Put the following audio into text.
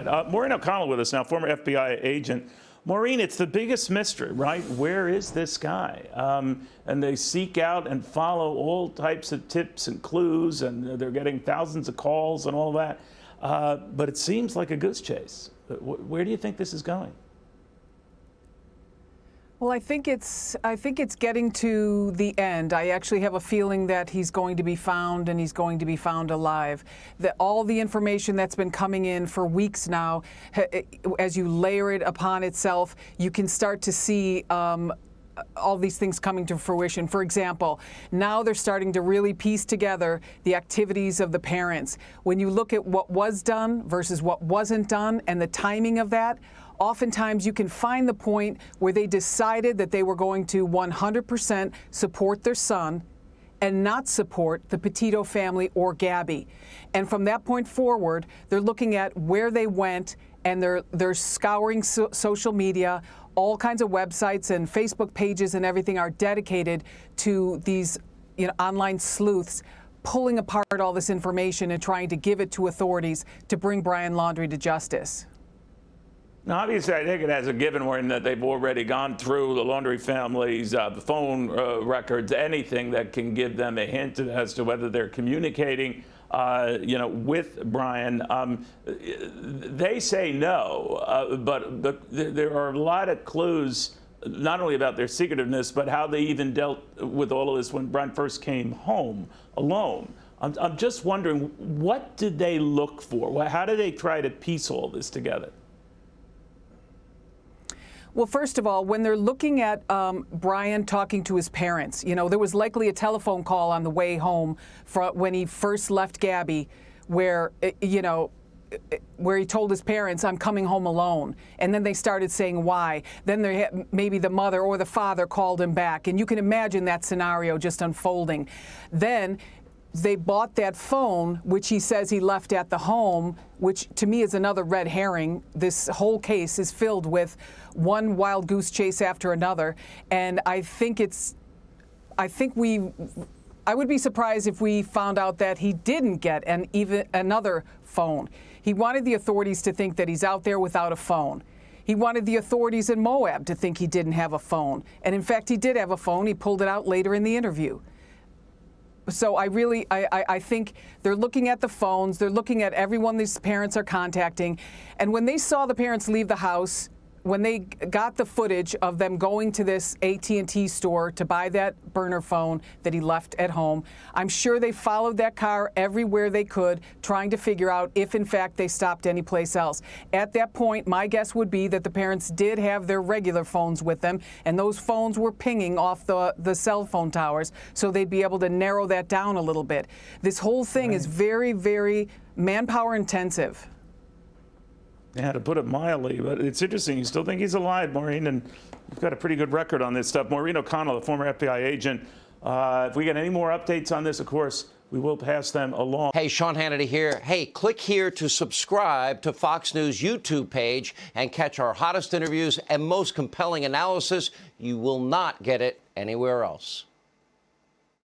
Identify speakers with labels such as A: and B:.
A: that. Maureen O'Connell with us now, former FBI agent. Maureen, it's the biggest mystery, right? Where is this guy? And they seek out and follow all types of tips and clues, and they're getting thousands of calls and all that. But it seems like a goose chase. Where do you think this is going?
B: Well, I think it's getting to the end. I actually have a feeling that he's going to be found, and he's going to be found alive. All the information that's been coming in for weeks now, as you layer it upon itself, you can start to see all these things coming to fruition. For example, now they're starting to really piece together the activities of the parents. When you look at what was done versus what wasn't done and the timing of that, oftentimes you can find the point where they decided that they were going to 100% support their son and not support the Petito family or Gabby. And from that point forward, they're looking at where they went, and they're scouring social media. All kinds of websites and Facebook pages and everything are dedicated to these, online sleuths pulling apart all this information and trying to give it to authorities to bring Brian Laundrie to justice.
A: Now, obviously, I take it as a given, Maureen, that they've already gone through the Laundrie family's phone records, anything that can give them a hint as to whether they're communicating, with Brian. They say no, but there are a lot of clues, not only about their secretiveness, but how they even dealt with all of this when Brian first came home alone. I'm just wondering, what did they look for? How do they try to piece all this together?
B: Well, first of all, when they're looking at Brian talking to his parents, there was likely a telephone call on the way home when he first left Gabby where, where he told his parents, I'm coming home alone. And then they started saying why. Then maybe the mother or the father called him back. And you can imagine that scenario just unfolding. Then they bought that phone, which he says he left at the home, which to me is another red herring. This whole case is filled with one wild goose chase after another. And I would be surprised if we found out that he didn't get even another phone. He wanted the authorities to think that he's out there without a phone. He wanted the authorities in Moab to think he didn't have a phone. And in fact, he did have a phone. He pulled it out later in the interview. So I think they're looking at the phones, they're looking at everyone these parents are contacting, and when they saw the parents leave the house, when they got the footage of them going to this AT&T store to buy that burner phone that he left at home, I'm sure they followed that car everywhere they could, trying to figure out if, in fact, they stopped anyplace else. At that point, my guess would be that the parents did have their regular phones with them, and those phones were pinging off the cell phone towers, so they'd be able to narrow that down a little bit. This whole thing is very, very manpower intensive.
A: Yeah, to put it mildly, but it's interesting. You still think he's alive, Maureen, and you've got a pretty good record on this stuff. Maureen O'Connell, the former FBI agent. If we get any more updates on this, of course, we will pass them along.
C: Hey, Sean Hannity here. Hey, click here to subscribe to Fox News YouTube page and catch our hottest interviews and most compelling analysis. You will not get it anywhere else.